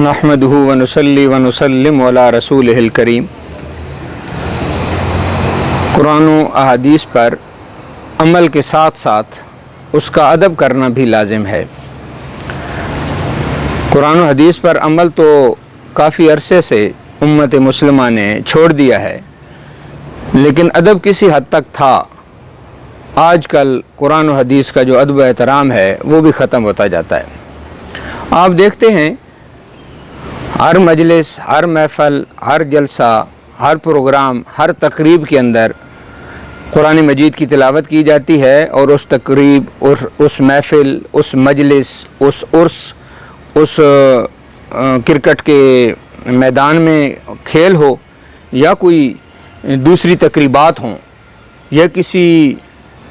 नहमदुहु व नुसल्ली व नुसल्लिम अला रसूलिहिल करीम। कुरान व अहादीस पर अमल के साथ साथ उसका अदब करना भी लाजिम है। कुरान व हदीस पर अमल तो काफ़ी अरसे से उम्मत मुस्लिमा ने छोड़ दिया है, लेकिन अदब किसी हद तक था। आजकल कुरान व हदीस का जो अदब एहतराम है वो भी ख़त्म होता जाता है। आप देखते हैं हर मजलिस, हर महफ़ल, हर जलसा, हर प्रोग्राम, हर तकरीब के अंदर कुरान मजीद की तिलावत की जाती है, और उस तकरीब, उस महफ़िल, उस मजलिस, उस उर्स, उस क्रिकेट के मैदान में खेल हो या कोई दूसरी तकरीबात हों या किसी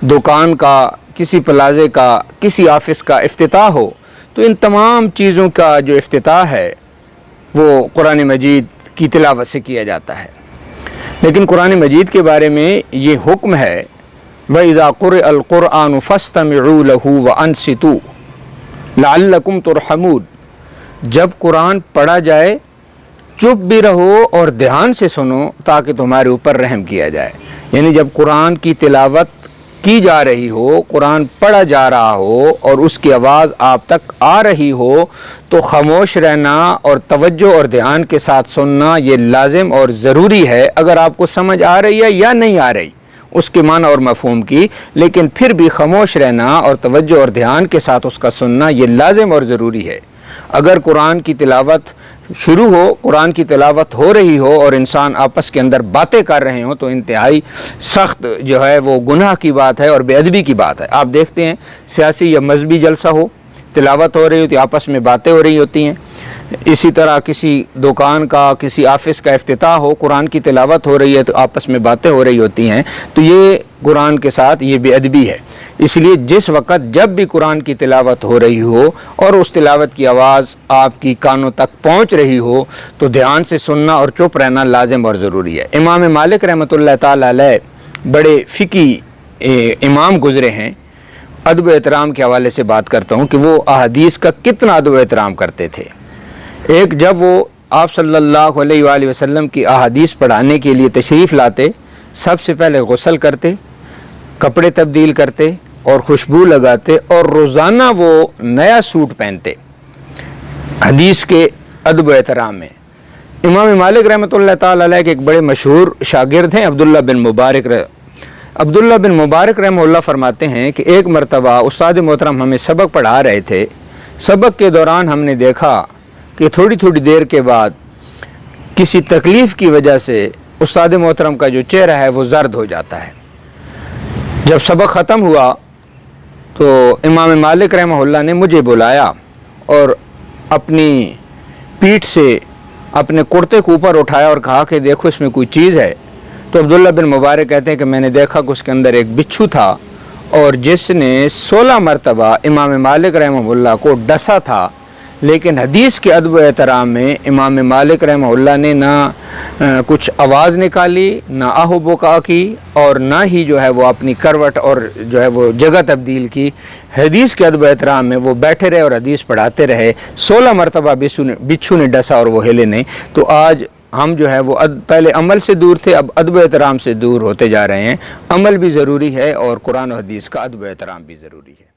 दुकान का, किसी प्लाज़े का, किसी ऑफ़िस का इफ्तिताह हो, तो इन तमाम चीज़ों का जो इफ्तिताह है वो कुरान मजीद की तिलावत से किया जाता है। लेकिन कुरान मजीद के बारे में ये हुक्म है, वइज़ा क़ुरिअल क़ुरआनु फ़स्तमिऊ लहू व अंसितू लअल्लकुम तुरहमून। जब कुरान पढ़ा जाए चुप भी रहो और ध्यान से सुनो ताकि तुम्हारे ऊपर रहम किया जाए। यानी जब कुरान की तिलावत की जा रही हो, कुरान पढ़ा जा रहा हो और उसकी आवाज़ आप तक आ रही हो, तो खामोश रहना और तवज्जो और ध्यान के साथ सुनना ये लाजिम और ज़रूरी है। अगर आपको समझ आ रही है या नहीं आ रही उसके माना और मफ़हूम की, लेकिन फिर भी खामोश रहना और तवज्जो और ध्यान के साथ उसका सुनना ये लाजिम और ज़रूरी है। अगर कुरान की तिलावत शुरू हो, कुरान की तिलावत हो रही हो और इंसान आपस के अंदर बातें कर रहे हो, तो इंतहाई सख्त जो है वो गुनाह की बात है और बेअदबी की बात है। आप देखते हैं सियासी या मजहबी जलसा हो, तिलावत हो रही होती, आपस में बातें हो रही होती हैं। इसी तरह किसी दुकान का, किसी ऑफ़िस का इफ्तिताह हो, कुरान की तिलावत हो रही है तो आपस में बातें हो रही होती हैं, तो ये कुरान के साथ ये बेअदबी है। इसलिए जिस वक़्त जब भी कुरान की तिलावत हो रही हो और उस तिलावत की आवाज़ आपकी कानों तक पहुँच रही हो, तो ध्यान से सुनना और चुप रहना लाजिम और ज़रूरी है। इमाम मालिक रहमतुल्लाह ताला अलैह बड़े फ़िकी इमाम गुज़रे हैं। अदब एहतराम के हवाले से बात करता हूँ कि वो अहादीस का कितना अदब एहतराम करते थे। एक जब वो आप सल्लल्लाहु अलैहि वसल्लम की अहादीस पढ़ाने के लिए तशरीफ़ लाते, सबसे पहले गुस्ल करते, कपड़े तब्दील करते और खुशबू लगाते और रोज़ाना वो नया सूट पहनते। हदीस के अदब एहतराम में इमाम मालिक रहमतुल्लाह ताला अलैह के एक बड़े मशहूर शागिर्द हैं अब्दुल्ला बिन मुबारक रहमतुल्लाह फरमाते हैं कि एक मरतबा उस्ताद मोहतरम हमें सबक पढ़ा रहे थे। सबक के दौरान हमने देखा कि थोड़ी थोड़ी देर के बाद किसी तकलीफ़ की वजह से उस्ताद मोहतरम का जो चेहरा है वो जर्द हो जाता है। जब सबक ख़त्म हुआ तो इमाम मालिक रहमतुल्लाह ने मुझे बुलाया और अपनी पीठ से अपने कुर्ते को ऊपर उठाया और कहा कि देखो इसमें कोई चीज़ है। तो अब्दुल्ला बिन मुबारक कहते हैं कि मैंने देखा कि उसके अंदर एक बिच्छू था और जिसने 16 मरतबा इमाम मालिक रहमतुल्लाह को डसा था। लेकिन हदीस के अदब एहतराम में इमाम मालिक रहमतुल्लाह ने ना कुछ आवाज़ निकाली, ना आहो बुका की और ना ही जो है वो अपनी करवट और जो है वो जगह तब्दील की। हदीस के अदब एहतराम में वो बैठे रहे और हदीस पढ़ाते रहे। 16 मरतबा बिच्छू ने डसा और वो हिले नहीं। तो आज हम जो है वो पहले अमल से दूर थे, अब अदब एहतराम से दूर होते जा रहे हैं। अमल भी ज़रूरी है और कुरान और हदीस का अदब एहतराम भी ज़रूरी है।